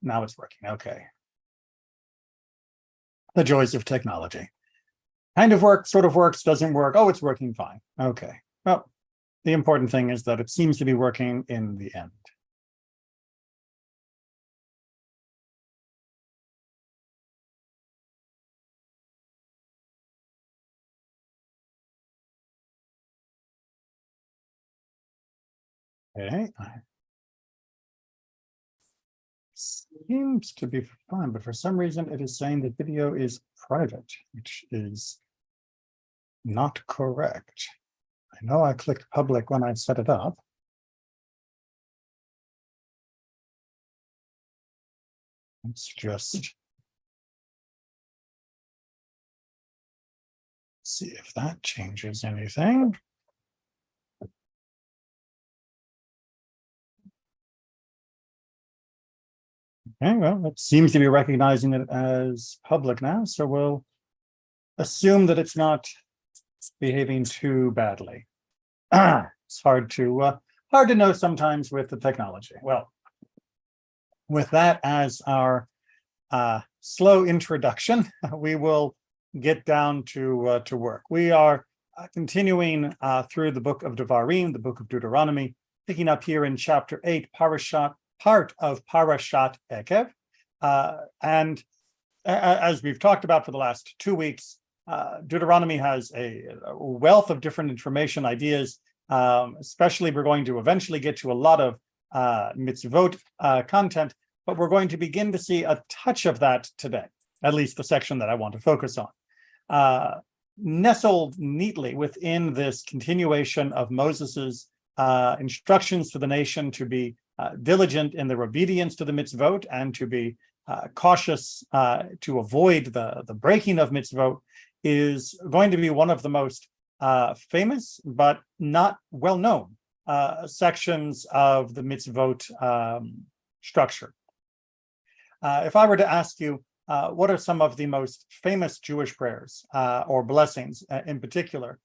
now it's working. Okay. The joys of technology. Kind of works, sort of works, doesn't work. Oh, it's working fine. Okay. Well, the important thing is that it seems to be working in the end. Okay. Seems to be fine, but for some reason it is saying the video is private, which is not correct. I know I clicked public when I set it up. Let's just see if that changes anything. Okay, well, it seems to be recognizing it as public now, so we'll assume that it's not behaving too badly. It's hard to know sometimes with the technology. Well, with that as our slow introduction, we will get down to work. We are continuing through the book of Devarim, the book of Deuteronomy, picking up here in chapter 8, part of Parashat Eikev. And as we've talked about for the last 2 weeks, Deuteronomy has a wealth of different information, ideas, especially we're going to eventually get to a lot of mitzvot content, but we're going to begin to see a touch of that today, at least the section that I want to focus on. Nestled neatly within this continuation of Moses's instructions to the nation to be diligent in their obedience to the mitzvot and to be cautious to avoid the breaking of mitzvot is going to be one of the most famous but not well-known sections of the mitzvot structure. If I were to ask you, what are some of the most famous Jewish prayers or blessings in particular,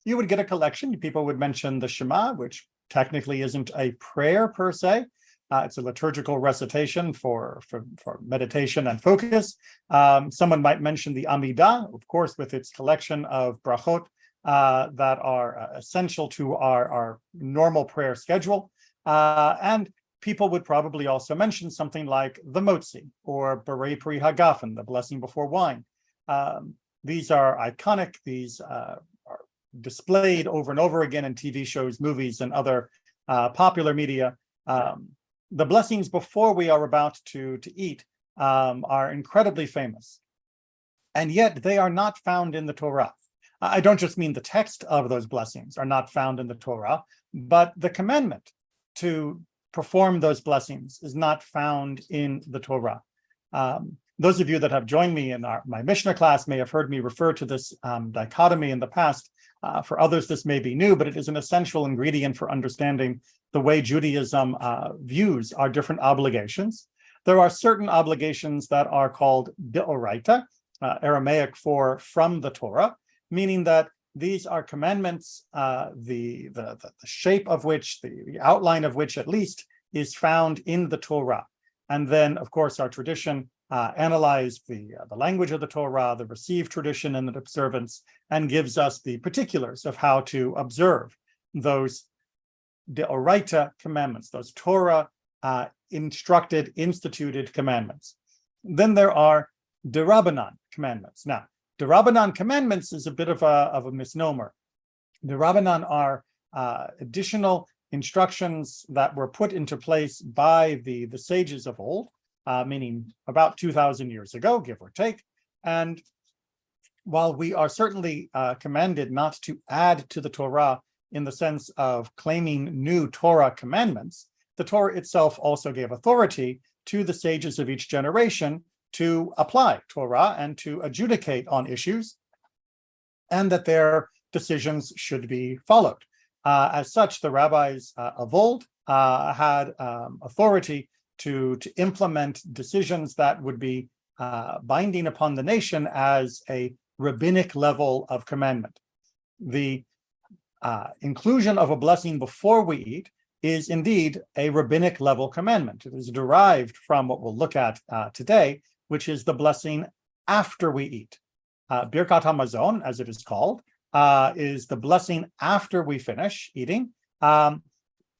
you would get a collection. People would mention the Shema, which technically isn't a prayer per se. It's a liturgical recitation for meditation and focus. Someone might mention the Amidah, of course, with its collection of brachot that are essential to our normal prayer schedule. And people would probably also mention something like the Motzi or Berei Pri Hagafen, the blessing before wine. These are iconic. These are displayed over and over again in TV shows, movies, and other popular media. The blessings before we are about to eat are incredibly famous, and yet they are not found in the Torah. I don't just mean the text of those blessings are not found in the Torah, but the commandment to perform those blessings is not found in the Torah. Those of you that have joined me in my Mishnah class may have heard me refer to this dichotomy in the past. For others, this may be new, but it is an essential ingredient for understanding the way Judaism views our different obligations. There are certain obligations that are called deoraita, Aramaic for from the Torah, meaning that these are commandments, the shape of which, the outline of which at least, is found in the Torah. And then, of course, our tradition analyzed the language of the Torah, the received tradition and the observance, and gives us the particulars of how to observe those deoraita commandments, those Torah instructed, instituted commandments. Then there are derabanan commandments. Now, derabanan commandments is a bit of a misnomer. Derabanan are additional instructions that were put into place by the sages of old, meaning about 2,000 years ago, give or take. And while we are certainly commanded not to add to the Torah in the sense of claiming new Torah commandments, the Torah itself also gave authority to the sages of each generation to apply Torah and to adjudicate on issues, and that their decisions should be followed. As such, the rabbis of old had authority to implement decisions that would be binding upon the nation as a rabbinic level of commandment. The inclusion of a blessing before we eat is indeed a rabbinic level commandment. It is derived from what we'll look at today, which is the blessing after we eat. Birkat Hamazon, as it is called, is the blessing after we finish eating.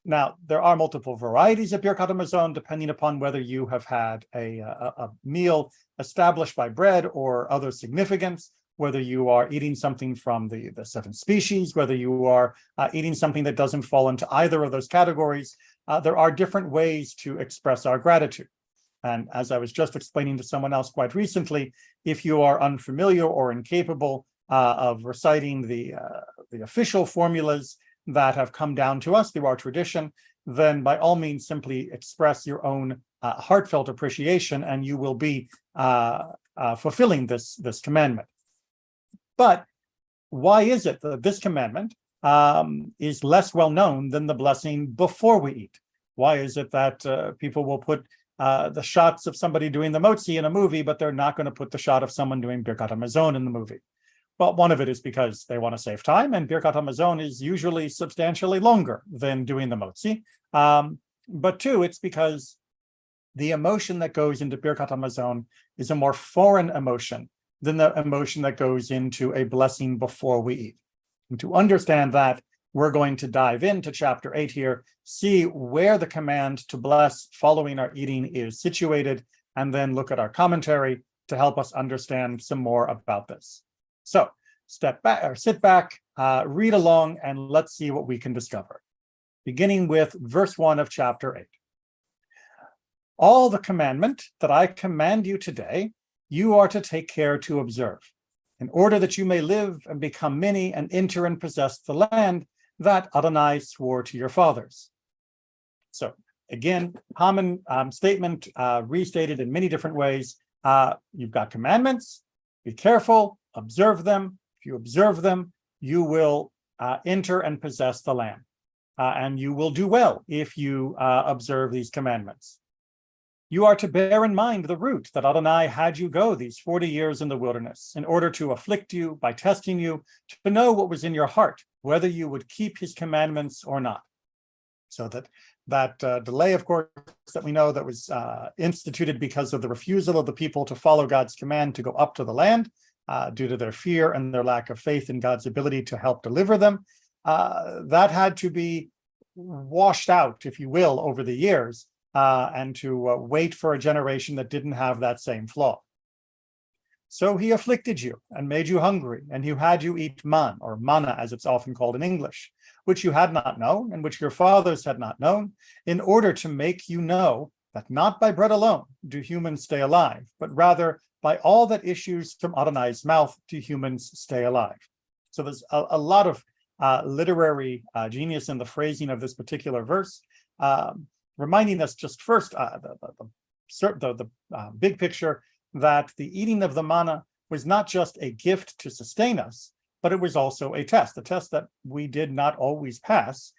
Now, there are multiple varieties of Birkat Hamazon, depending upon whether you have had a meal established by bread or other significance, whether you are eating something from the seven species, whether you are eating something that doesn't fall into either of those categories. There are different ways to express our gratitude. And as I was just explaining to someone else quite recently, if you are unfamiliar or incapable of reciting the official formulas that have come down to us through our tradition, then by all means simply express your own heartfelt appreciation, and you will be fulfilling this commandment. But why is it that this commandment is less well known than the blessing before we eat? Why is it that people will put the shots of somebody doing the motzi in a movie, but they're not going to put the shot of someone doing Birkat Hamazon in the movie? Well, one of it is because they want to save time, and Birkat Hamazon is usually substantially longer than doing the motzi. But two, it's because the emotion that goes into Birkat Hamazon is a more foreign emotion than the emotion that goes into a blessing before we eat. And to understand that, we're going to dive into chapter 8 here, see where the command to bless following our eating is situated, and then look at our commentary to help us understand some more about this. So step back or sit back, read along, and let's see what we can discover. Beginning with verse 1 of chapter 8. All the commandment that I command you today, you are to take care to observe, in order that you may live and become many and enter and possess the land that Adonai swore to your fathers. So again, common statement restated in many different ways. You've got commandments, be careful, observe them. If you observe them, you will enter and possess the land. And you will do well if you observe these commandments. You are to bear in mind the route that Adonai had you go these 40 years in the wilderness, in order to afflict you by testing you, to know what was in your heart, whether you would keep his commandments or not. So that delay, of course, that we know that was instituted because of the refusal of the people to follow God's command to go up to the land, due to their fear and their lack of faith in God's ability to help deliver them. That had to be washed out, if you will, over the years, and to wait for a generation that didn't have that same flaw. So he afflicted you and made you hungry, and he had you eat man, or manna as it's often called in English, which you had not known and which your fathers had not known, in order to make you know that not by bread alone do humans stay alive, but rather by all that issues from Adonai's mouth do humans stay alive. So there's a lot of literary genius in the phrasing of this particular verse, reminding us just first the big picture that the eating of the manna was not just a gift to sustain us, but it was also a test that we did not always pass,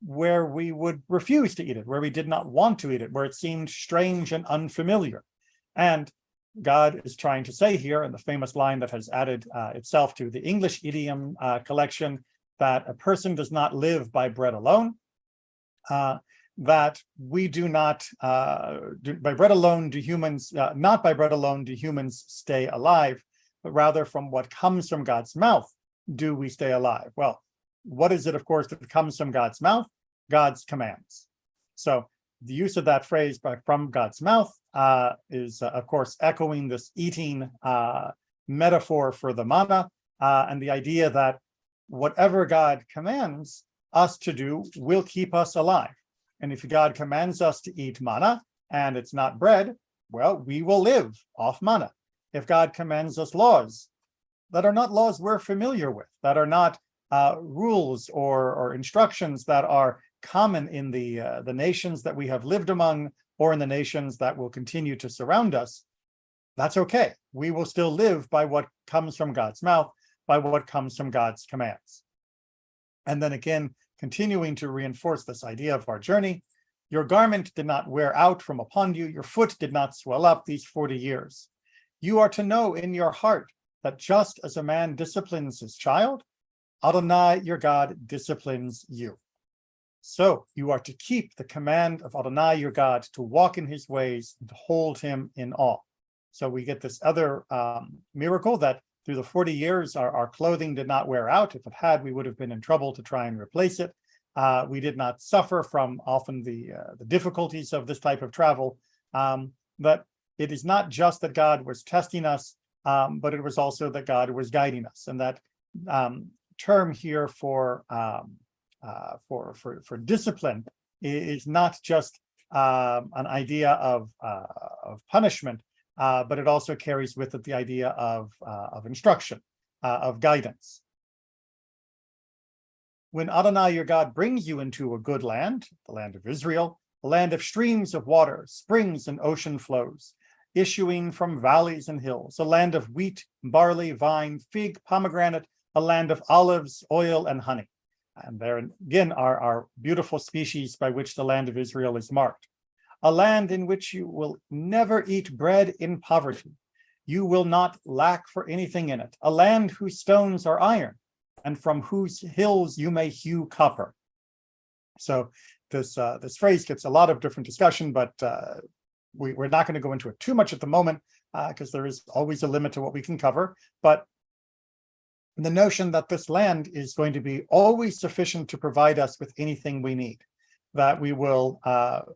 where we would refuse to eat it, where we did not want to eat it, where it seemed strange and unfamiliar. And God is trying to say here, in the famous line that has added itself to the English idiom collection, that a person does not live by bread alone, that we do not, by bread alone do humans, not by bread alone do humans stay alive, but rather from what comes from God's mouth do we stay alive. Well, what is it, of course, that comes from God's mouth? God's commands. So the use of that phrase from God's mouth is, of course, echoing this eating metaphor for the manna, and the idea that whatever God commands us to do will keep us alive. And if God commands us to eat manna and it's not bread, well, we will live off manna. If God commands us laws that are not laws we're familiar with, that are not rules or instructions that are common in the nations that we have lived among, or in the nations that will continue to surround us, that's okay. We will still live by what comes from God's mouth, by what comes from God's commands. And then again, continuing to reinforce this idea of our journey, your garment did not wear out from upon you, your foot did not swell up these 40 years. You are to know in your heart that just as a man disciplines his child, Adonai, your God, disciplines you. So you are to keep the command of Adonai your God, to walk in his ways and to hold him in awe. So we get this other miracle that through the 40 years, our clothing did not wear out. If it had, we would have been in trouble to try and replace it. We did not suffer from often the difficulties of this type of travel. But it is not just that God was testing us, but it was also that God was guiding us. And that term here for discipline is not just an idea of punishment, but it also carries with it the idea of instruction, of guidance. When Adonai your God brings you into a good land, the land of Israel, a land of streams of water, springs and ocean flows, issuing from valleys and hills, a land of wheat, barley, vine, fig, pomegranate, a land of olives, oil, and honey. And there again are beautiful species by which the land of Israel is marked. A land in which you will never eat bread in poverty. You will not lack for anything in it. A land whose stones are iron, and from whose hills you may hew copper. So this phrase gets a lot of different discussion, but we're not going to go into it too much at the moment because there is always a limit to what we can cover. But the notion that this land is going to be always sufficient to provide us with anything we need, that we will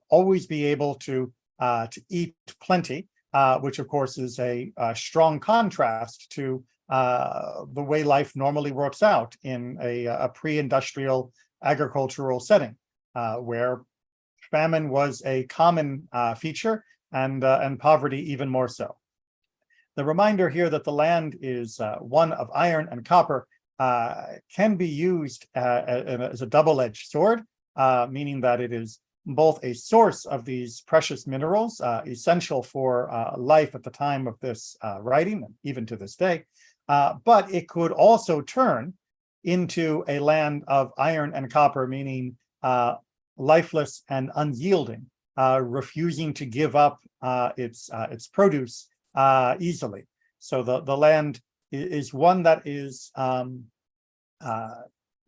always be able to eat plenty, which of course is a strong contrast to the way life normally works out in a pre-industrial agricultural setting, where famine was a common feature and poverty even more so. The reminder here that the land is one of iron and copper can be used as a double-edged sword, meaning that it is both a source of these precious minerals, essential for life at the time of this writing, and even to this day, but it could also turn into a land of iron and copper, meaning lifeless and unyielding, refusing to give up its produce easily. So the land is one that is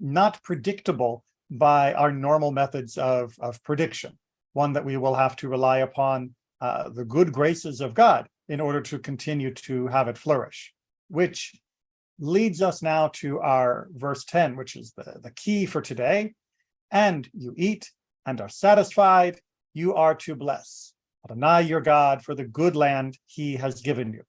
not predictable by our normal methods of prediction, one that we will have to rely upon the good graces of God in order to continue to have it flourish, which leads us now to our verse 10, which is the key for today. And you eat and are satisfied, you are to bless Adonai your God for the good land he has given you.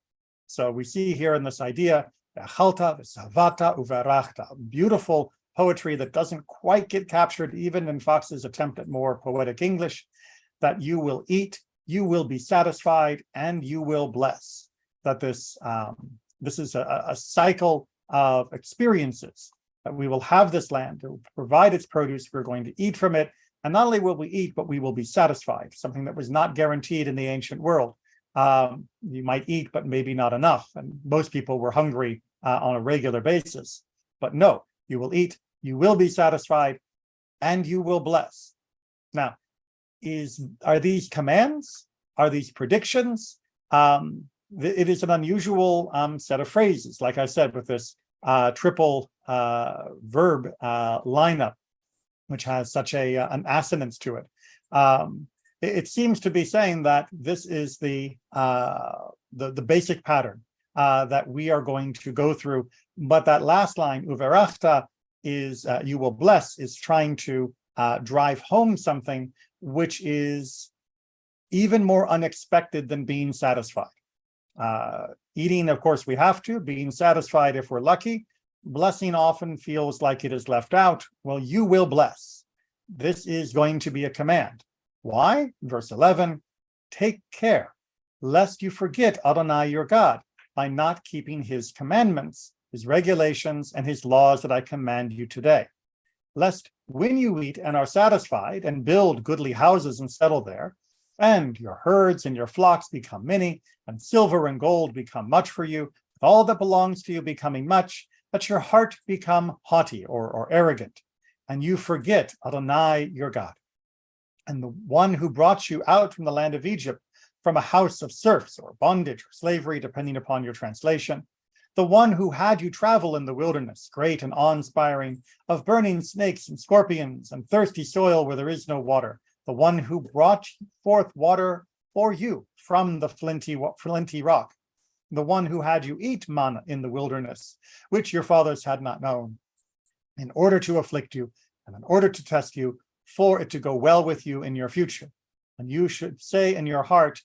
So we see here in this idea, v'achalta v'savata uvarachta, beautiful poetry that doesn't quite get captured even in Fox's attempt at more poetic English, that you will eat, you will be satisfied, and you will bless. That this is a cycle of experiences, that we will have this land, it will provide its produce, we're going to eat from it, and not only will we eat, but we will be satisfied, something that was not guaranteed in the ancient world. You might eat, but maybe not enough, and most people were hungry on a regular basis. But no, you will eat, you will be satisfied, and you will bless. Now, are these commands? Are these predictions? It is an unusual set of phrases, like I said, with this triple verb lineup, which has such an assonance to it. It seems to be saying that this is the basic pattern that we are going to go through. But that last line, uverachta, is you will bless, is trying to drive home something which is even more unexpected than being satisfied. Eating, of course, we have to. Being satisfied, if we're lucky. Blessing often feels like it is left out. Well, you will bless. This is going to be a command. Why? Verse 11, take care, lest you forget Adonai your God by not keeping his commandments, his regulations, and his laws that I command you today. Lest when you eat and are satisfied and build goodly houses and settle there, and your herds and your flocks become many, and silver and gold become much for you, with all that belongs to you becoming much, that your heart become haughty or arrogant, and you forget Adonai your God, and the one who brought you out from the land of Egypt, from a house of serfs or bondage or slavery, depending upon your translation, the one who had you travel in the wilderness, great and awe-inspiring, of burning snakes and scorpions and thirsty soil where there is no water, the one who brought forth water for you from the flinty rock, the one who had you eat manna in the wilderness, which your fathers had not known, in order to afflict you and in order to test you, for it to go well with you in your future. And you should say in your heart,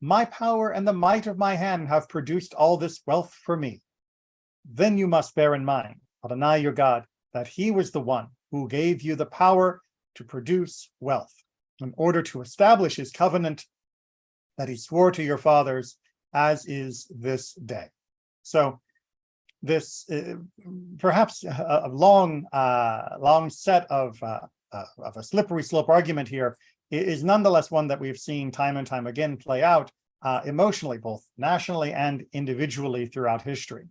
my power and the might of my hand have produced all this wealth for me. Then you must bear in mind, Adonai your God, that he was the one who gave you the power to produce wealth in order to establish his covenant that he swore to your fathers, as is this day. So this perhaps a long set of a slippery slope argument here is nonetheless one that we've seen time and time again play out emotionally, both nationally and individually throughout history,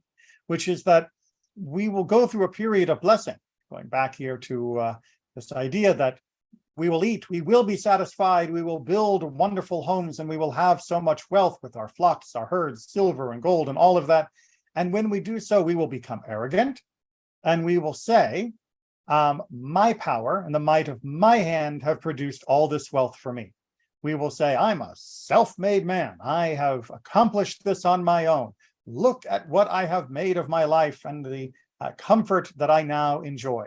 which is that we will go through a period of blessing, going back here to this idea that we will eat, we will be satisfied, we will build wonderful homes, and we will have so much wealth with our flocks, our herds, silver and gold and all of that. And when we do so, we will become arrogant, and we will say, my power and the might of my hand have produced all this wealth for me. We will say, I'm a self-made man. I have accomplished this on my own. Look at what I have made of my life and the comfort that I now enjoy.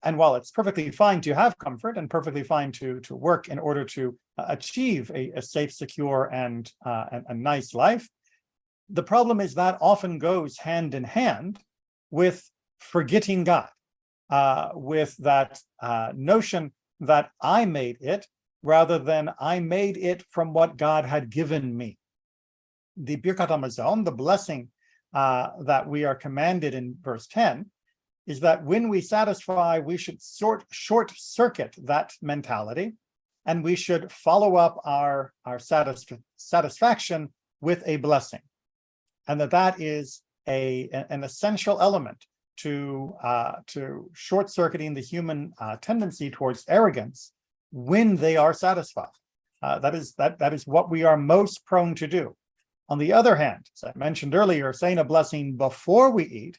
And while it's perfectly fine to have comfort and perfectly fine to work in order to achieve a safe, secure, and a nice life, the problem is that often goes hand in hand with forgetting God, with that notion that I made it rather than I made it from what God had given me. The Birkat HaMazon, the blessing that we are commanded in verse 10, is that when we satisfy, we should short circuit that mentality, and we should follow up our satisfaction with a blessing. And that is an essential element to short-circuiting the human tendency towards arrogance when they are satisfied. That is what we are most prone to do. On the other hand, as I mentioned earlier, saying a blessing before we eat,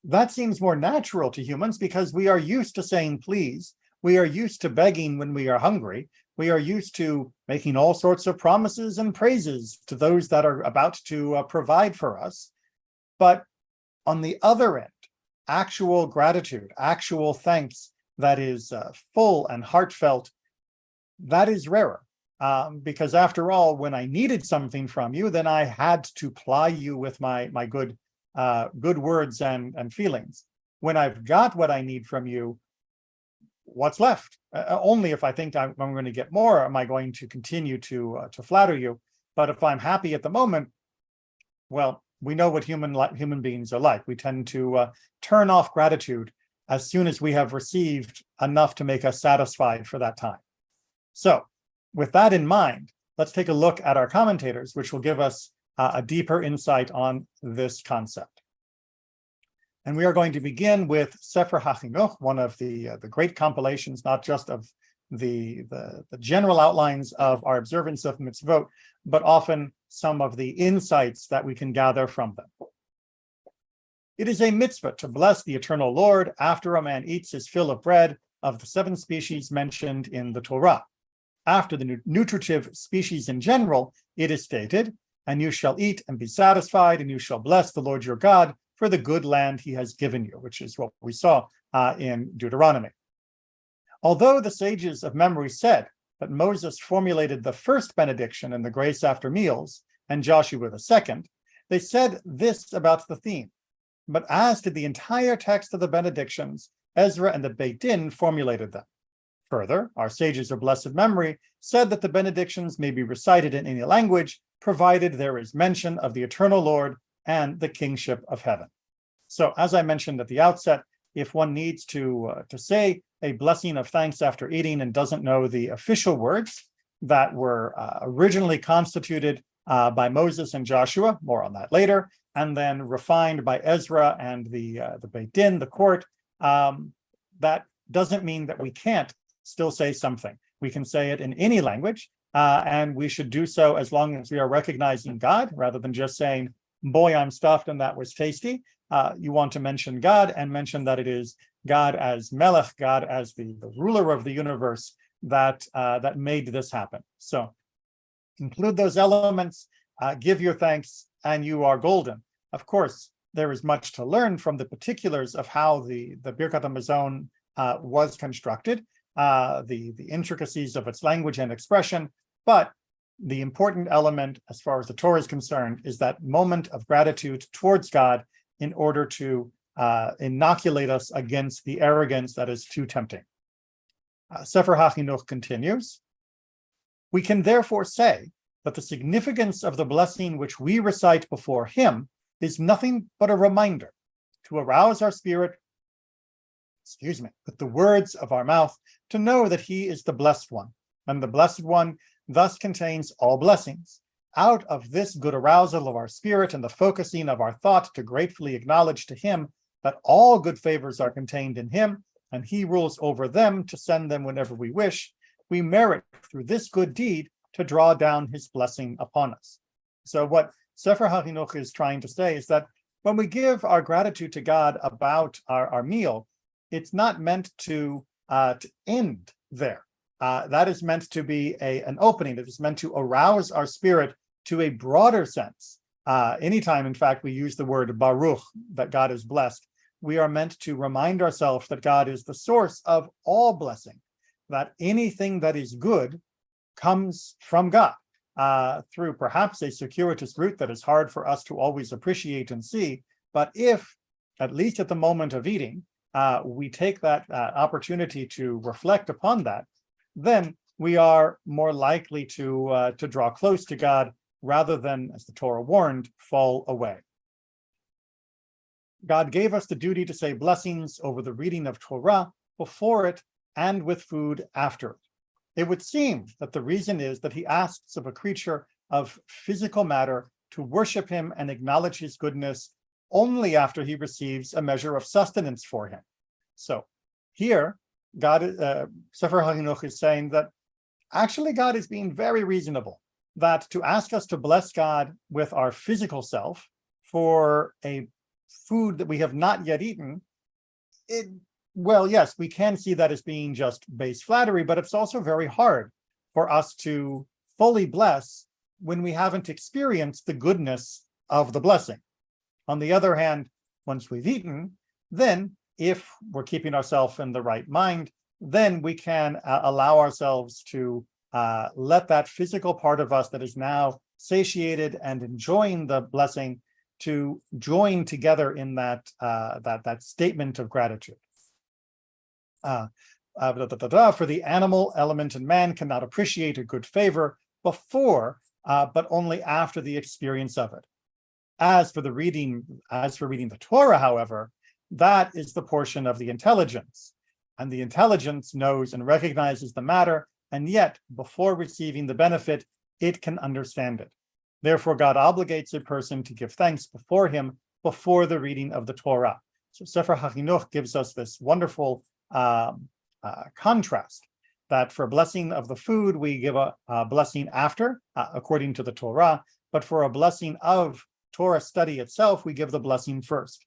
that seems more natural to humans because we are used to saying please. We are used to begging when we are hungry. We are used to making all sorts of promises and praises to those that are about to provide for us. But on the other end, actual gratitude, actual thanks that is full and heartfelt, that is rarer. Because after all, when I needed something from you, then I had to ply you with my good words and feelings. When I've got what I need from you, what's left? Only if I think I'm going to get more am I going to continue to flatter you. But if I'm happy at the moment, well, we know what human beings are like. We tend to turn off gratitude as soon as we have received enough to make us satisfied for that time. So with that in mind, let's take a look at our commentators, which will give us a deeper insight on this concept. And we are going to begin with Sefer HaChinuch, one of the great compilations, not just of the general outlines of our observance of mitzvot, but often some of the insights that we can gather from them. It is a mitzvah to bless the eternal Lord after a man eats his fill of bread of the 7 species mentioned in the Torah. After the nutritive species in general, it is stated, and you shall eat and be satisfied, and you shall bless the Lord your God for the good land he has given you, which is what we saw in Deuteronomy. Although the sages of memory said that Moses formulated the first benediction in the grace after meals, and Joshua the second, they said this about the theme. But as to the entire text of the benedictions, Ezra and the Beit Din formulated them. Further, our sages of blessed memory said that the benedictions may be recited in any language, provided there is mention of the eternal Lord and the kingship of heaven. So, as I mentioned at the outset, if one needs to say a blessing of thanks after eating and doesn't know the official words that were originally constituted by Moses and Joshua, more on that later, and then refined by Ezra and the Beit Din, the court, that doesn't mean that we can't still say something. We can say it in any language, and we should do so as long as we are recognizing God, rather than just saying boy, I'm stuffed and that was tasty. You want to mention God and mention that it is God as Melech, God as the ruler of the universe that made this happen. So include those elements, give your thanks, and you are golden. Of course, there is much to learn from the particulars of how the Birkat Hamazon was constructed, the intricacies of its language and expression, but the important element as far as the Torah is concerned is that moment of gratitude towards God in order to inoculate us against the arrogance that is too tempting. Sefer HaChinuch continues, we can therefore say that the significance of the blessing which we recite before him is nothing but a reminder to arouse our spirit, with the words of our mouth, to know that he is the blessed one, and the blessed one thus contains all blessings. Out of this good arousal of our spirit and the focusing of our thought to gratefully acknowledge to him that all good favors are contained in him, and he rules over them to send them whenever we wish, we merit through this good deed to draw down his blessing upon us. So what Sefer HaChinuch is trying to say is that when we give our gratitude to God about our meal, it's not meant to end there. That is meant to be an opening. It is meant to arouse our spirit to a broader sense. Anytime, in fact, we use the word Baruch, that God is blessed, we are meant to remind ourselves that God is the source of all blessing, that anything that is good comes from God through perhaps a circuitous route that is hard for us to always appreciate and see. But if, at least at the moment of eating, we take that opportunity to reflect upon that, then we are more likely to draw close to God rather than, as the Torah warned, fall away. God gave us the duty to say blessings over the reading of Torah before it and with food after it. It would seem that the reason is that he asks of a creature of physical matter to worship him and acknowledge his goodness only after he receives a measure of sustenance for him. So here, Sefer HaChinuch is saying that actually God is being very reasonable, that to ask us to bless God with our physical self for a food that we have not yet eaten, well, yes, we can see that as being just base flattery, but it's also very hard for us to fully bless when we haven't experienced the goodness of the blessing. On the other hand, once we've eaten, then if we're keeping ourselves in the right mind, then we can allow ourselves to let that physical part of us that is now satiated and enjoying the blessing to join together in that statement of gratitude. For the animal element in man cannot appreciate a good favor before, but only after the experience of it. As for reading the Torah, however, that is the portion of the intelligence, and the intelligence knows and recognizes the matter, and yet before receiving the benefit, it can understand it. Therefore, God obligates a person to give thanks before him before the reading of the Torah. So Sefer HaChinuch gives us this wonderful contrast that for blessing of the food, we give a blessing after, according to the Torah, but for a blessing of Torah study itself, we give the blessing first.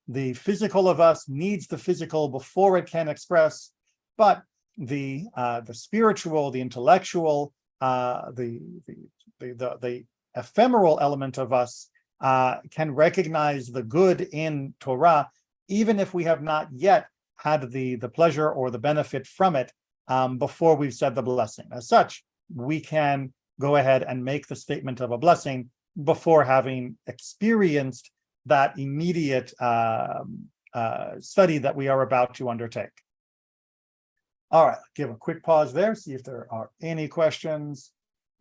The physical of us needs the physical before it can express, but the spiritual, the intellectual, the ephemeral element of us can recognize the good in Torah, even if we have not yet had the pleasure or the benefit from it before we've said the blessing. As such, we can go ahead and make the statement of a blessing before having experienced that immediate study that we are about to undertake. All right, give a quick pause there, see if there are any questions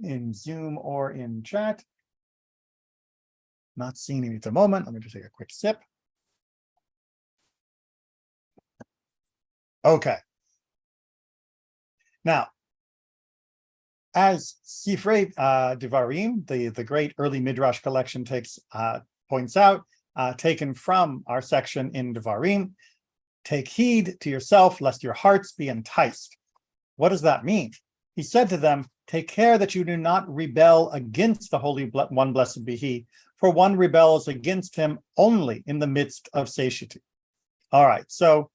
in Zoom or in chat. Not seeing any at the moment. Let me just take a quick sip. Okay. Now, as Sifrei Devarim, the great early Midrash collection points out, taken from our section in Devarim, take heed to yourself lest your hearts be enticed. What does that mean? He said to them, take care that you do not rebel against the Holy One, blessed be he, for one rebels against him only in the midst of satiety. All right, so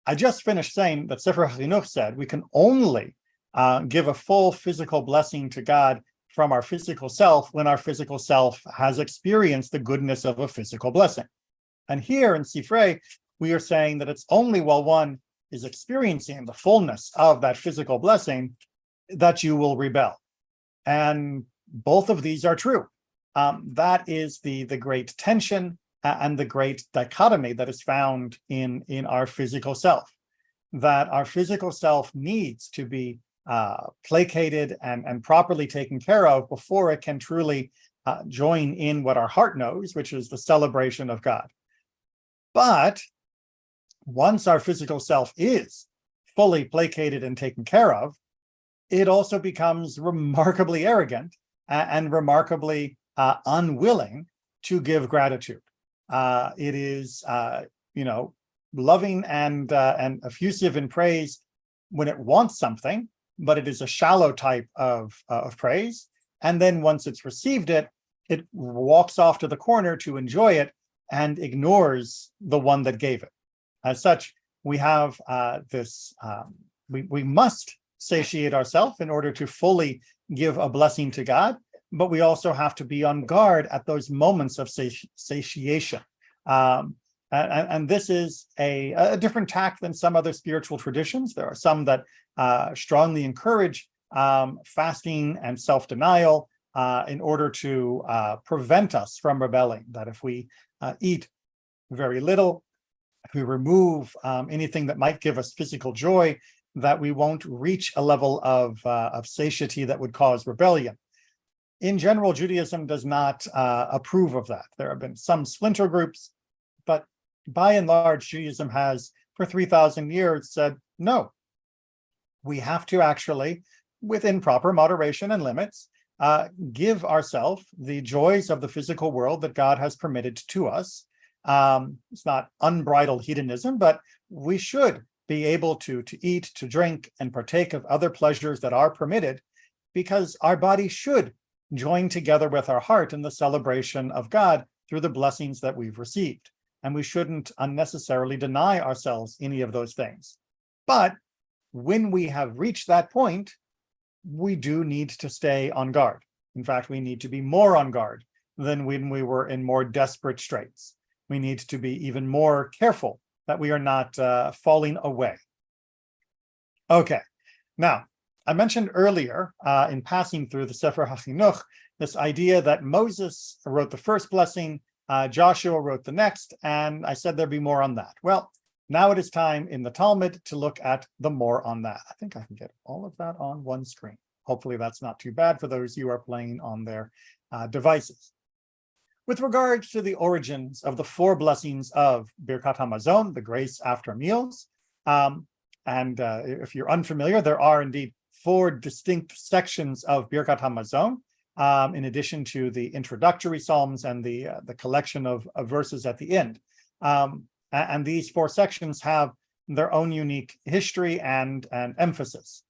I just finished saying that Sefer HaChinuch said we can only give a full physical blessing to God from our physical self when our physical self has experienced the goodness of a physical blessing. And here in Sifrei, we are saying that it's only while one is experiencing the fullness of that physical blessing that you will rebel. And both of these are true. That is the great tension and the great dichotomy that is found in our physical self, that our physical self needs to be placated and properly taken care of before it can truly join in what our heart knows, which is the celebration of God. But once our physical self is fully placated and taken care of, it also becomes remarkably arrogant and remarkably unwilling to give gratitude. It is, loving and effusive in praise when it wants something, but it is a shallow type of praise. And then once it's received it, it walks off to the corner to enjoy it and ignores the one that gave it. As such, we have we must satiate ourselves in order to fully give a blessing to God, but we also have to be on guard at those moments of satiation. And this is a different tack than some other spiritual traditions. There are some that strongly encourage fasting and self-denial in order to prevent us from rebelling, that if we eat very little, if we remove anything that might give us physical joy, that we won't reach a level of satiety that would cause rebellion. In general, Judaism does not approve of that. There have been some splinter groups, but by and large, Judaism has, for 3,000 years, said, no, we have to actually, within proper moderation and limits, give ourselves the joys of the physical world that God has permitted to us. It's not unbridled hedonism, but we should be able to eat, to drink, and partake of other pleasures that are permitted, because our body should join together with our heart in the celebration of God through the blessings that we've received. And we shouldn't unnecessarily deny ourselves any of those things. But when we have reached that point, we do need to stay on guard. In fact, we need to be more on guard than when we were in more desperate straits. We need to be even more careful that we are not falling away. Okay, now, I mentioned earlier in passing through the Sefer HaChinuch, this idea that Moses wrote the first blessing, Joshua wrote the next, and I said there'd be more on that. Well, now it is time in the Talmud to look at the more on that. I think I can get all of that on one screen. Hopefully that's not too bad for those who are playing on their devices. With regards to the origins of the 4 blessings of Birkat HaMazon, the grace after meals, if you're unfamiliar, there are indeed 4 distinct sections of Birkat HaMazon, in addition to the introductory psalms and the collection of verses at the end. And these 4 sections have their own unique history and emphasis.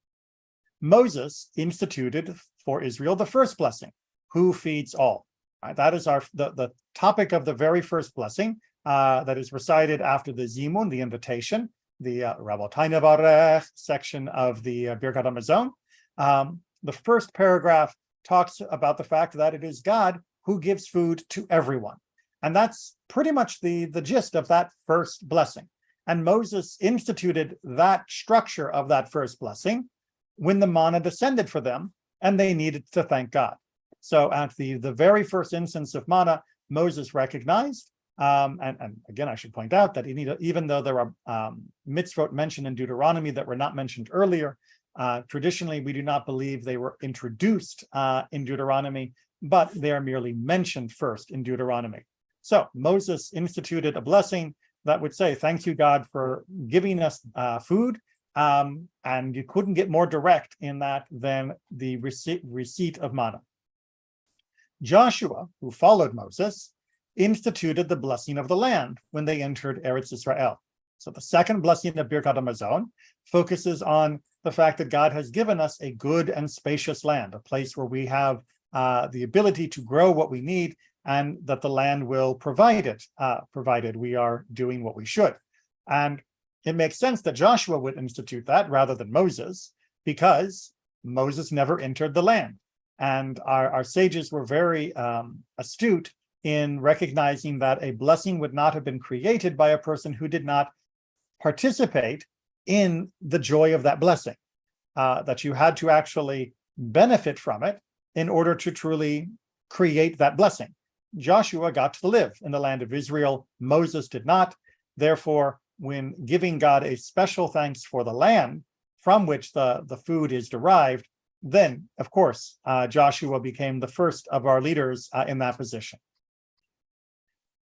Moses instituted for Israel the first blessing, who feeds all. Right, that is the topic of the very first blessing that is recited after the Zimun, the invitation, the Rabotai Nevarech section of the Birkat HaMazon. The first paragraph talks about the fact that it is God who gives food to everyone. And that's pretty much the gist of that first blessing. And Moses instituted that structure of that first blessing when the manna descended for them and they needed to thank God. So at the very first instance of manna, Moses recognized, and again, I should point out that even though there are mitzvot mentioned in Deuteronomy that were not mentioned earlier, traditionally we do not believe they were introduced in Deuteronomy, but they are merely mentioned first in Deuteronomy. So Moses instituted a blessing that would say, thank you, God, for giving us food, and you couldn't get more direct in that than the receipt of manna. Joshua, who followed Moses, instituted the blessing of the land when they entered Eretz Israel. So the second blessing of Birkat HaMazon focuses on the fact that God has given us a good and spacious land, a place where we have the ability to grow what we need, and that the land will provide it, provided we are doing what we should. And it makes sense that Joshua would institute that rather than Moses, because Moses never entered the land. And our sages were very astute in recognizing that a blessing would not have been created by a person who did not participate in the joy of that blessing, that you had to actually benefit from it in order to truly create that blessing. Joshua got to live in the land of Israel. Moses did not. Therefore, when giving God a special thanks for the land from which the food is derived, then, of course, Joshua became the first of our leaders in that position.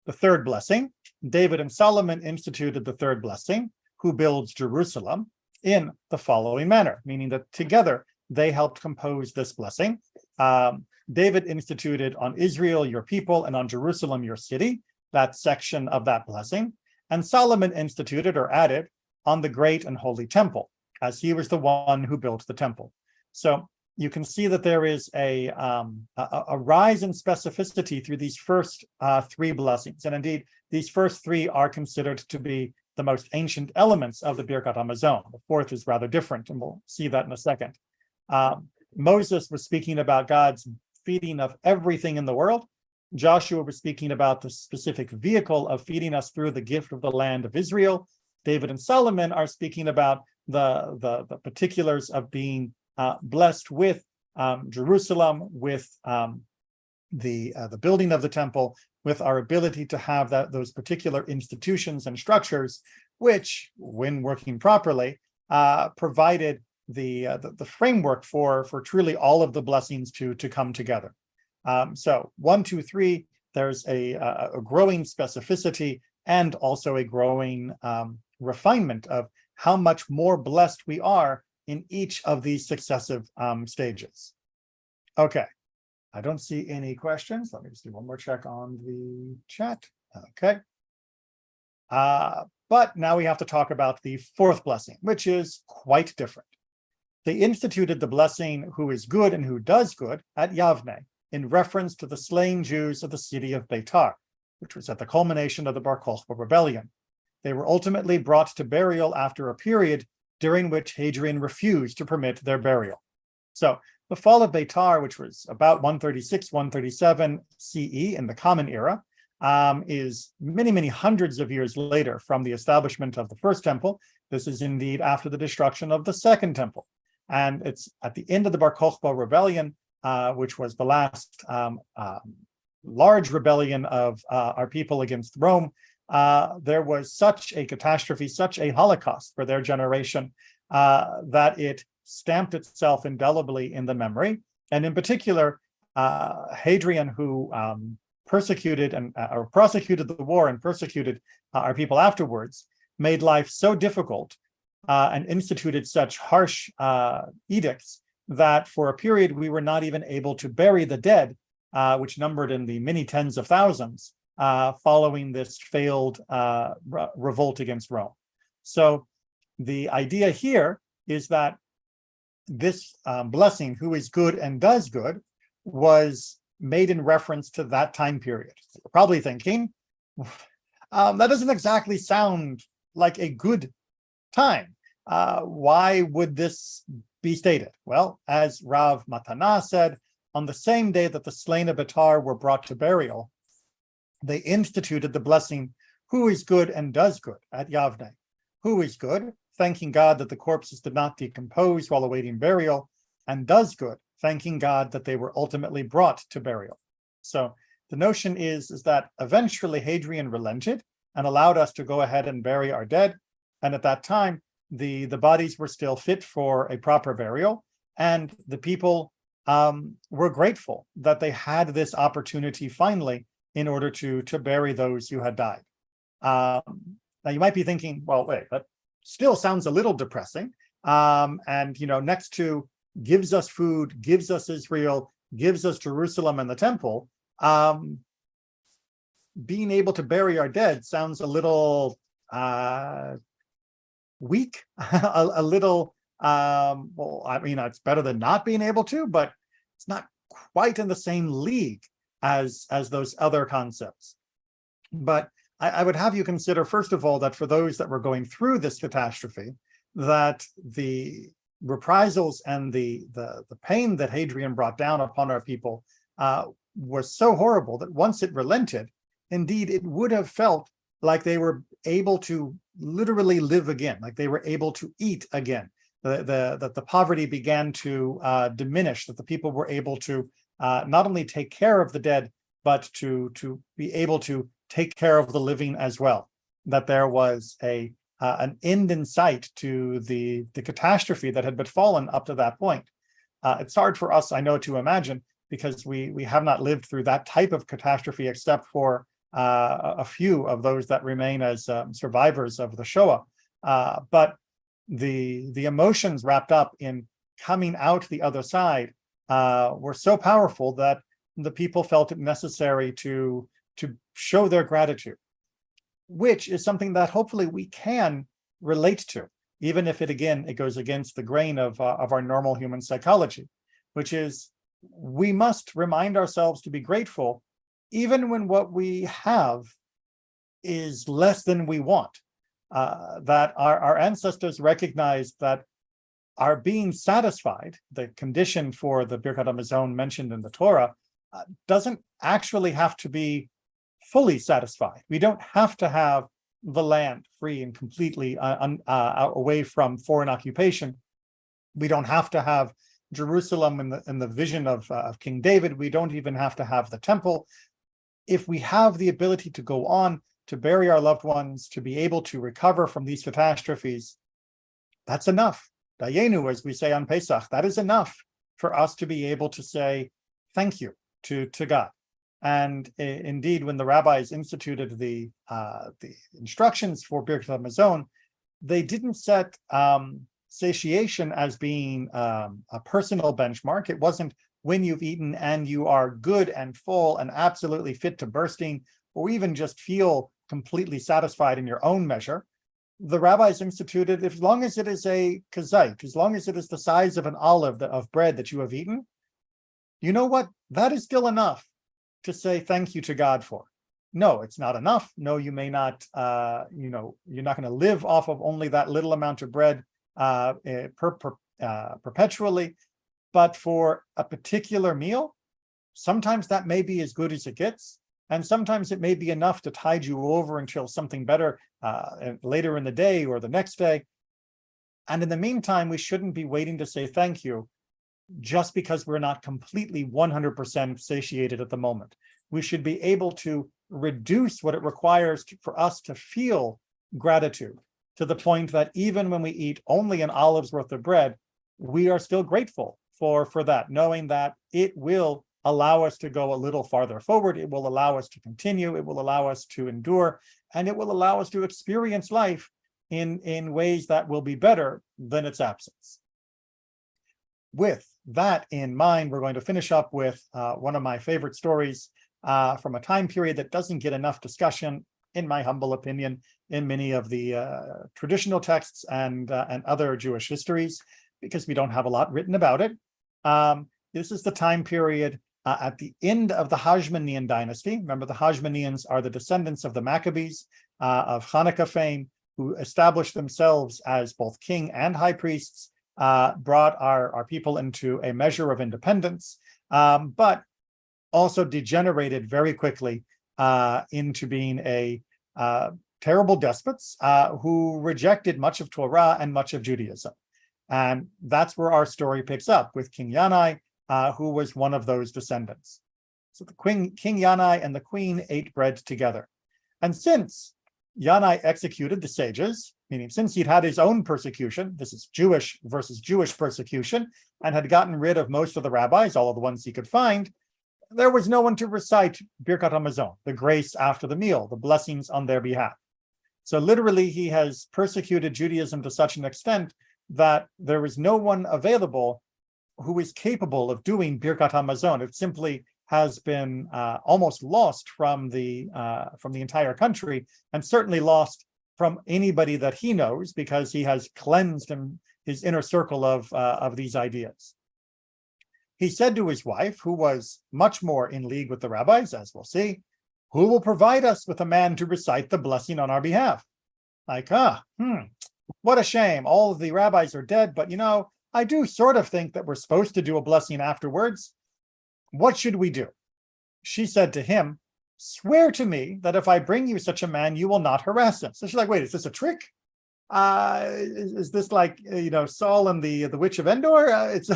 The third blessing, David and Solomon instituted the third blessing, who builds Jerusalem, in the following manner, meaning that together they helped compose this blessing. David instituted on Israel, your people, and on Jerusalem, your city, that section of that blessing. And Solomon instituted or added on the great and holy temple, as he was the one who built the temple. So you can see that there is a rise in specificity through these first three blessings. And indeed, these first three are considered to be the most ancient elements of the Birkat Hamazon. The fourth is rather different, and we'll see that in a second. Moses was speaking about God's feeding of everything in the world. Joshua was speaking about the specific vehicle of feeding us through the gift of the land of Israel. David and Solomon are speaking about the particulars of being blessed with Jerusalem, with the building of the temple, with our ability to have those particular institutions and structures, which, when working properly, provided the framework for truly all of the blessings to come together. So 1, 2, 3, there's a growing specificity and also a growing refinement of how much more blessed we are in each of these successive stages. Okay, I don't see any questions. Let me just do one more check on the chat. Okay. But now we have to talk about the fourth blessing, which is quite different. They instituted the blessing, who is good and who does good, at Yavne, in reference to the slain Jews of the city of Beitar, which was at the culmination of the Bar Kokhba rebellion. They were ultimately brought to burial after a period during which Hadrian refused to permit their burial. So the fall of Beitar, which was about 136, 137 CE in the Common Era, is many, many hundreds of years later from the establishment of the first temple. This is indeed after the destruction of the second temple. And it's at the end of the Bar Kokhba rebellion, which was the last large rebellion of our people against Rome. There was such a catastrophe, such a Holocaust for their generation, that it stamped itself indelibly in the memory. And in particular, Hadrian, who persecuted or prosecuted the war and persecuted our people afterwards, made life so difficult and instituted such harsh edicts that for a period we were not even able to bury the dead, which numbered in the many tens of thousands, following this failed revolt against Rome. So the idea here is that this blessing, who is good and does good, was made in reference to that time period. You're probably thinking, that doesn't exactly sound like a good time. Why would this be stated? Well, as Rav Matana said, on the same day that the slain of Beitar were brought to burial, they instituted the blessing, who is good and does good, at Yavne. Who is good, thanking God that the corpses did not decompose while awaiting burial, and does good, thanking God that they were ultimately brought to burial. So the notion is that eventually Hadrian relented and allowed us to go ahead and bury our dead. And at that time, the bodies were still fit for a proper burial, and the people were grateful that they had this opportunity finally in order to bury those who had died. Now you might be thinking, well, wait, that still sounds a little depressing. And next to gives us food, gives us Israel, gives us Jerusalem and the temple, being able to bury our dead sounds a little weak, a little, well, I mean, it's better than not being able to, but it's not quite in the same league as those other concepts. But I would have you consider, first of all, that for those that were going through this catastrophe, that the reprisals and the pain that Hadrian brought down upon our people was so horrible that once it relented, indeed, it would have felt like they were able to literally live again, like they were able to eat again, that the poverty began to diminish, that the people were able to not only take care of the dead, but to be able to take care of the living as well, that there was an end in sight to the catastrophe that had befallen up to that point. It's hard for us, I know, to imagine, because we have not lived through that type of catastrophe except for a few of those that remain as survivors of the Shoah. But the emotions wrapped up in coming out the other side were so powerful that the people felt it necessary to show their gratitude, which is something that hopefully we can relate to, even if it goes against the grain of our normal human psychology, which is we must remind ourselves to be grateful even when what we have is less than we want. That our ancestors recognized that our being satisfied, the condition for the Birkat Hamazon mentioned in the Torah, doesn't actually have to be fully satisfied. We don't have to have the land free and completely away from foreign occupation. We don't have to have Jerusalem in the vision of King David. We don't even have to have the temple. If we have the ability to go on, to bury our loved ones, to be able to recover from these catastrophes, that's enough. Dayenu, as we say on Pesach, that is enough for us to be able to say thank you to God. And indeed, when the rabbis instituted the instructions for Birkat Hamazon, they didn't set satiation as being a personal benchmark. It wasn't when you've eaten and you are good and full and absolutely fit to bursting, or even just feel completely satisfied in your own measure. The rabbis instituted, as long as it is a kazait, as long as it is the size of an olive of bread that you have eaten, you know what? That is still enough to say thank you to God for. No, it's not enough. No, you may not, you're not going to live off of only that little amount of bread perpetually, but for a particular meal, sometimes that may be as good as it gets. And sometimes it may be enough to tide you over until something better later in the day or the next day. And in the meantime, we shouldn't be waiting to say thank you just because we're not completely 100% satiated at the moment. We should be able to reduce what it requires for us to feel gratitude to the point that even when we eat only an olive's worth of bread, we are still grateful for that, knowing that it will allow us to go a little farther forward. It will allow us to continue. It will allow us to endure, and it will allow us to experience life in ways that will be better than its absence. With that in mind, we're going to finish up with one of my favorite stories from a time period that doesn't get enough discussion, in my humble opinion, in many of the traditional texts and other Jewish histories, because we don't have a lot written about it. This is the time period at the end of the Hashmonean dynasty. Remember, the Hashmoneans are the descendants of the Maccabees of Hanukkah fame, who established themselves as both king and high priests, brought our people into a measure of independence, but also degenerated very quickly into being a terrible despots who rejected much of Torah and much of Judaism. And that's where our story picks up with King Yanai, who was one of those descendants. So the King Yanai and the queen ate bread together. And since Yanai executed the sages, meaning since he'd had his own persecution, this is Jewish versus Jewish persecution, and had gotten rid of most of the rabbis, all of the ones he could find, there was no one to recite Birkat Hamazon, the grace after the meal, the blessings on their behalf. So literally, he has persecuted Judaism to such an extent that there is no one available who is capable of doing Birkat Hamazon. It simply has been almost lost from the entire country, and certainly lost from anybody that he knows, because he has cleansed his inner circle of these ideas. he said to his wife, who was much more in league with the rabbis, as we'll see, who will provide us with a man to recite the blessing on our behalf? Like, what a shame. All of the rabbis are dead, but I do sort of think that we're supposed to do a blessing afterwards. What should we do? She said to him, swear to me that if I bring you such a man, you will not harass him. So she's like, wait, is this a trick? Is this like, Saul and the witch of Endor? It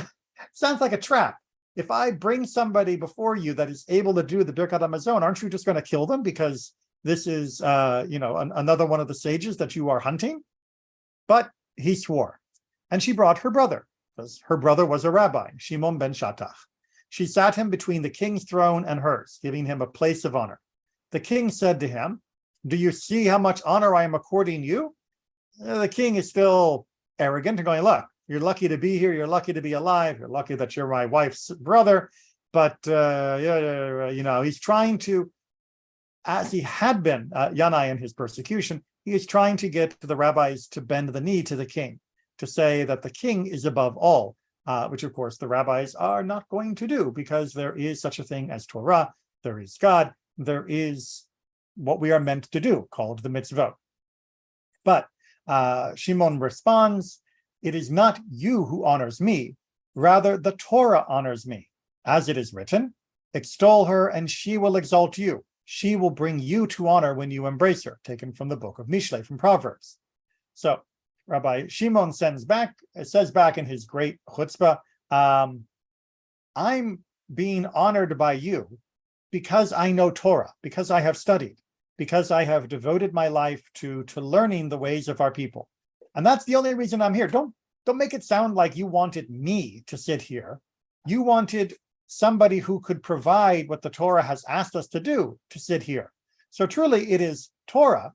sounds like a trap. If I bring somebody before you that is able to do the Birkat Hamazon, aren't you just going to kill them because this is, another one of the sages that you are hunting? But he swore. And she brought her brother, because her brother was a rabbi, Shimon ben Shattach. She sat him between the king's throne and hers, giving him a place of honor. The king said to him, do you see how much honor I am according you? The king is still arrogant and going, look, you're lucky to be here. You're lucky to be alive. You're lucky that you're my wife's brother. But, he's trying to, as he had been, Yanai in his persecution, he is trying to get the rabbis to bend the knee to the king, to say that the king is above all, which, of course, the rabbis are not going to do because there is such a thing as Torah, there is God, there is what we are meant to do, called the mitzvot. But Shimon responds, it is not you who honors me, rather the Torah honors me. As it is written, extol her and she will exalt you. She will bring you to honor when you embrace her, taken from the book of Mishlei, from Proverbs. So Rabbi Shimon says back in his great chutzpah, I'm being honored by you because I know Torah, because I have studied, because I have devoted my life to learning the ways of our people. And that's the only reason I'm here. Don't make it sound like you wanted me to sit here. You wanted somebody who could provide what the Torah has asked us to do to sit here. So truly it is Torah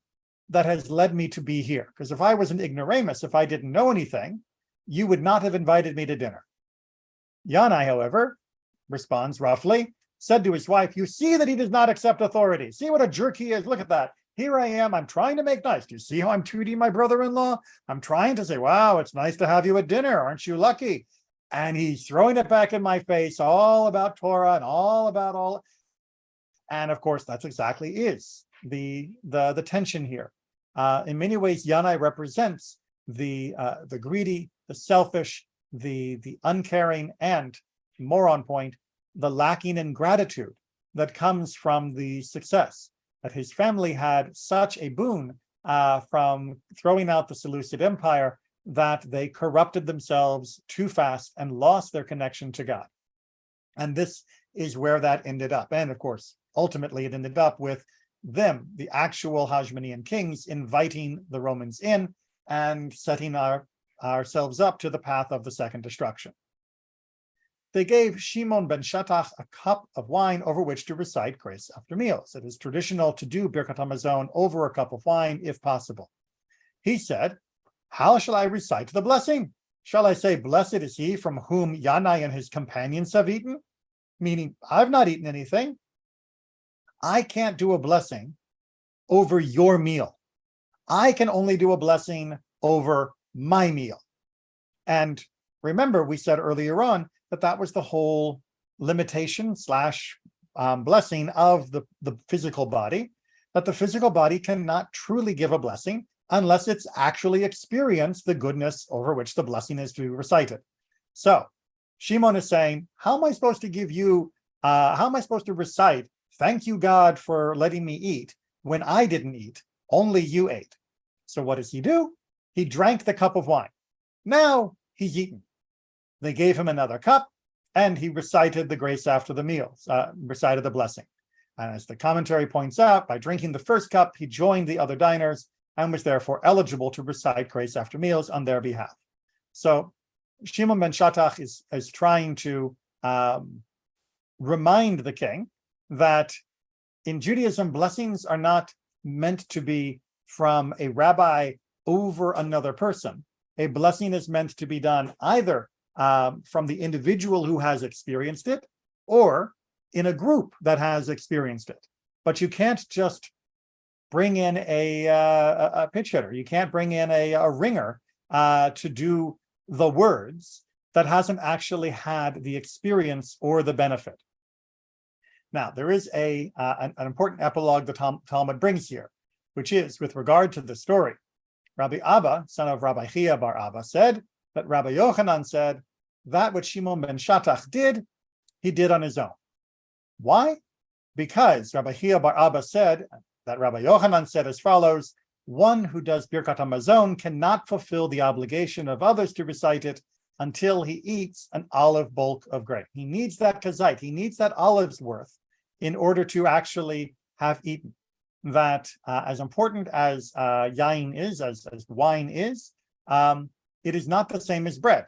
that has led me to be here. Because if I was an ignoramus, if I didn't know anything, you would not have invited me to dinner. Yanai, however, responds roughly, said to his wife, you see that he does not accept authority. See what a jerk he is. Look at that. Here I am. I'm trying to make nice. Do you see how I'm treating my brother-in-law? I'm trying to say, wow, it's nice to have you at dinner. Aren't you lucky? And he's throwing it back in my face, all about Torah and all about all. And of course, that's exactly is the tension here. In many ways, Yanai represents the greedy, the selfish, the uncaring, and more on point, the lacking in gratitude that comes from the success that his family had such a boon from throwing out the Seleucid Empire that they corrupted themselves too fast and lost their connection to God. And this is where that ended up. And of course, ultimately, it ended up with them, the actual Hashmonean kings, inviting the Romans in and setting ourselves up to the path of the second destruction. They gave Shimon ben Shattach a cup of wine over which to recite grace after meals. It is traditional to do Birkat Hamazon over a cup of wine, if possible. He said, how shall I recite the blessing? Shall I say, blessed is he from whom Yanai and his companions have eaten? Meaning, I've not eaten anything. I can't do a blessing over your meal. I can only do a blessing over my meal. And remember, we said earlier on that was the whole limitation / blessing of the physical body, that the physical body cannot truly give a blessing unless it's actually experienced the goodness over which the blessing is to be recited. So Shimon is saying, how am I supposed to give you, how am I supposed to recite, thank you, God, for letting me eat, when I didn't eat, only you ate? So what does he do? He drank the cup of wine. Now he's eaten. They gave him another cup, and he recited the grace after the meals, recited the blessing. And as the commentary points out, by drinking the first cup, he joined the other diners and was therefore eligible to recite grace after meals on their behalf. So Shimon ben Shattach is trying to remind the king that in Judaism, blessings are not meant to be from a rabbi over another person. A blessing is meant to be done either from the individual who has experienced it or in a group that has experienced it. But you can't just bring in a pitch hitter. You can't bring in a ringer to do the words. that hasn't actually had the experience or the benefit. Now, there is an important epilogue the Talmud brings here, which is with regard to the story. Rabbi Abba, son of Rabbi Chia bar Abba, said that Rabbi Yochanan said that what Shimon ben Shattach did, he did on his own. Why? Because Rabbi Chia bar Abba said that Rabbi Yochanan said as follows: one who does Birkat HaMazon cannot fulfill the obligation of others to recite it until he eats an olive bulk of grain. He needs that kazait, he needs that olive's worth in order to actually have eaten. That as important as yain is, as wine is, it is not the same as bread.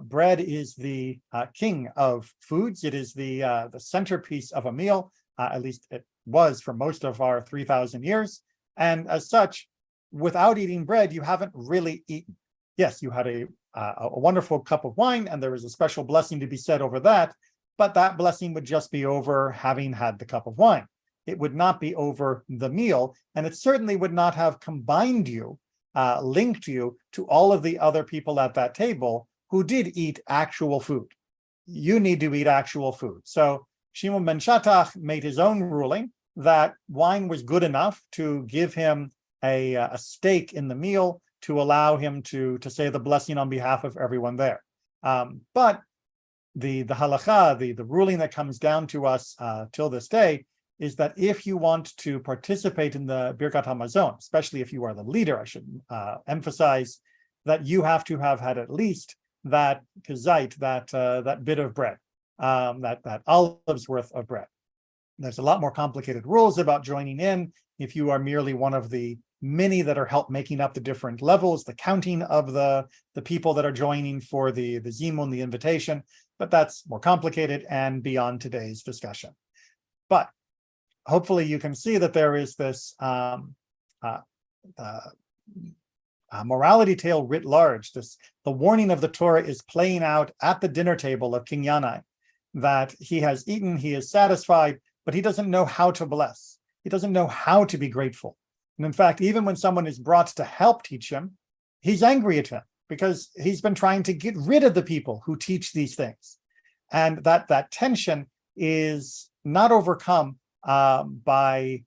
Bread is the king of foods. It is the centerpiece of a meal. At least it was for most of our 3,000 years. And as such, without eating bread, you haven't really eaten. Yes, you had a wonderful cup of wine, and there was a special blessing to be said over that, but that blessing would just be over having had the cup of wine. It would not be over the meal, and it certainly would not have combined you, linked you to all of the other people at that table who did eat actual food. You need to eat actual food. So Shimon ben Shattach made his own ruling that wine was good enough to give him a stake in the meal to allow him to say the blessing on behalf of everyone there. But the halacha, the ruling that comes down to us till this day, is that if you want to participate in the Birkat HaMazon, especially if you are the leader, I should emphasize that you have to have had at least that kazait, that bit of bread, that olive's worth of bread. There's a lot more complicated rules about joining in. If you are merely one of the many that are making up the different levels, the counting of the people that are joining for the zimun, the invitation, but that's more complicated and beyond today's discussion. But hopefully you can see that there is this morality tale writ large. The warning of the Torah is playing out at the dinner table of King Yanai, that he has eaten, he is satisfied, but he doesn't know how to bless. He doesn't know how to be grateful. And in fact, even when someone is brought to help teach him, he's angry at him because he's been trying to get rid of the people who teach these things. And that tension is not overcome by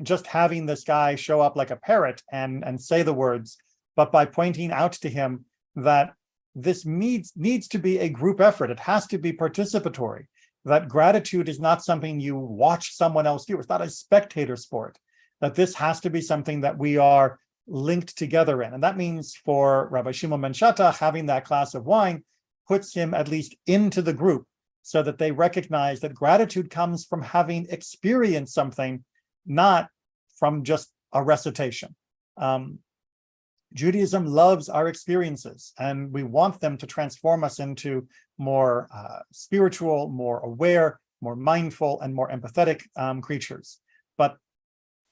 just having this guy show up like a parrot and say the words, but by pointing out to him that this needs to be a group effort. It has to be participatory. That gratitude is not something you watch someone else do. It's not a spectator sport. That this has to be something that we are linked together in. And that means for Rabbi Shimon ben Shattach, having that glass of wine puts him at least into the group so that they recognize that gratitude comes from having experienced something, not from just a recitation. Judaism loves our experiences, and we want them to transform us into more spiritual, more aware, more mindful, and more empathetic creatures. But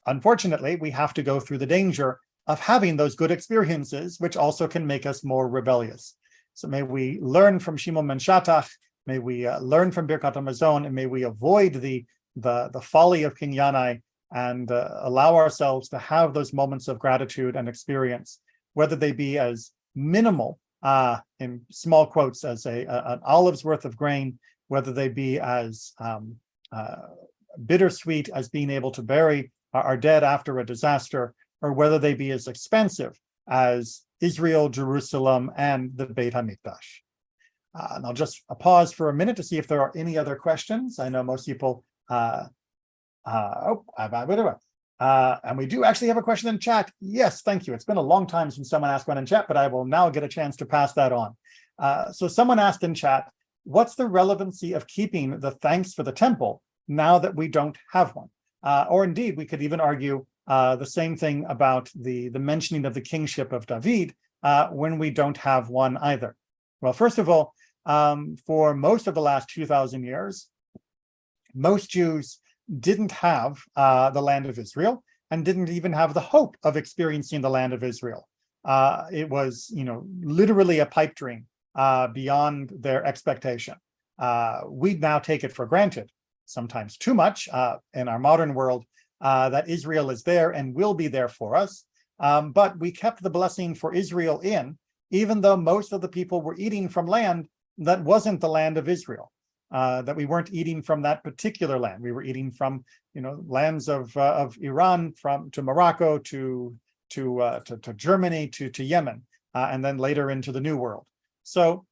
unfortunately, we have to go through the danger of having those good experiences, which also can make us more rebellious. So may we learn from Shimon ben Shattach, may we learn from Birkat HaMazon, and may we avoid the folly of King Yanai and allow ourselves to have those moments of gratitude and experience, whether they be as minimal, in small quotes, as an olive's worth of grain, whether they be as bittersweet as being able to bury our dead after a disaster, or whether they be as expensive as Israel, Jerusalem, and the Beit HaMikdash. And I'll just pause for a minute to see if there are any other questions. I know most people, and we do actually have a question in chat. Yes, thank you. It's been a long time since someone asked one in chat, but I will now get a chance to pass that on. So someone asked in chat, what's the relevancy of keeping the thanks for the temple now that we don't have one? Or indeed, we could even argue the same thing about the mentioning of the kingship of David when we don't have one either. Well, first of all, for most of the last 2,000 years, most Jews didn't have the land of Israel and didn't even have the hope of experiencing the land of Israel. It was, literally a pipe dream beyond their expectation. We now take it for granted, sometimes too much in our modern world, that Israel is there and will be there for us. But we kept the blessing for Israel in even though most of the people were eating from land that wasn't the land of Israel, that we weren't eating from that particular land. We were eating from, lands of Iran, to Morocco, to Germany, to Yemen, and then later into the New World. So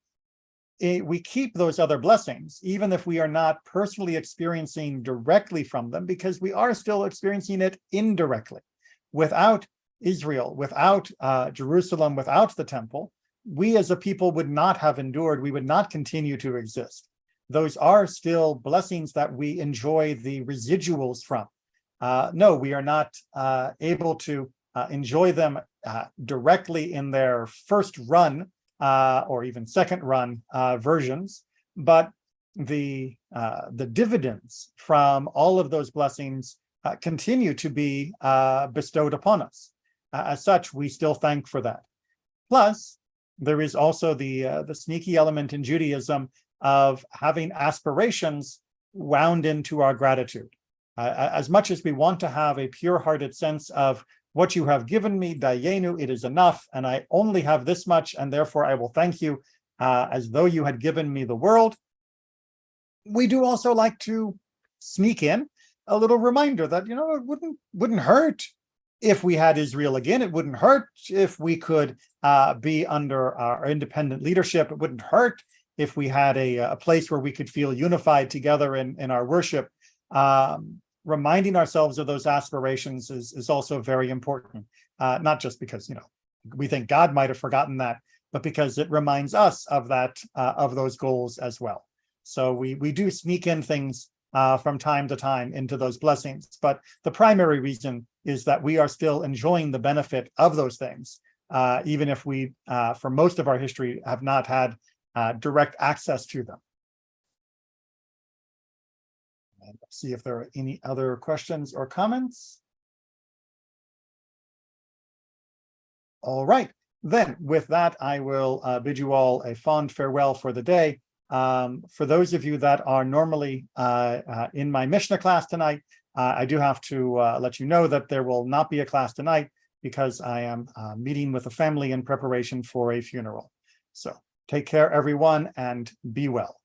we keep those other blessings, even if we are not personally experiencing directly from them, because we are still experiencing it indirectly. Without Israel, without Jerusalem, without the temple, we as a people would not have endured. We would not continue to exist. Those are still blessings that we enjoy the residuals from. No, we are not able to enjoy them directly in their first run or even second run versions, but the dividends from all of those blessings continue to be bestowed upon us. As such, we still thank for that. Plus, there is also the sneaky element in Judaism of having aspirations wound into our gratitude. As much as we want to have a pure-hearted sense of what you have given me, dayenu, it is enough, and I only have this much, and therefore I will thank you as though you had given me the world, we do also like to sneak in a little reminder that, it wouldn't hurt if we had Israel again. It wouldn't hurt if we could be under our independent leadership. It wouldn't hurt if we had a place where we could feel unified together in our worship. Reminding ourselves of those aspirations is also very important, not just because, we think God might have forgotten that, but because it reminds us of that, of those goals as well. So we do sneak in things from time to time into those blessings, but the primary reason is that we are still enjoying the benefit of those things, even if we, for most of our history, have not had direct access to them. And let's see if there are any other questions or comments. All right, then with that, I will bid you all a fond farewell for the day. For those of you that are normally in my Mishnah class tonight, I do have to let you know that there will not be a class tonight because I am meeting with a family in preparation for a funeral. So take care, everyone, and be well.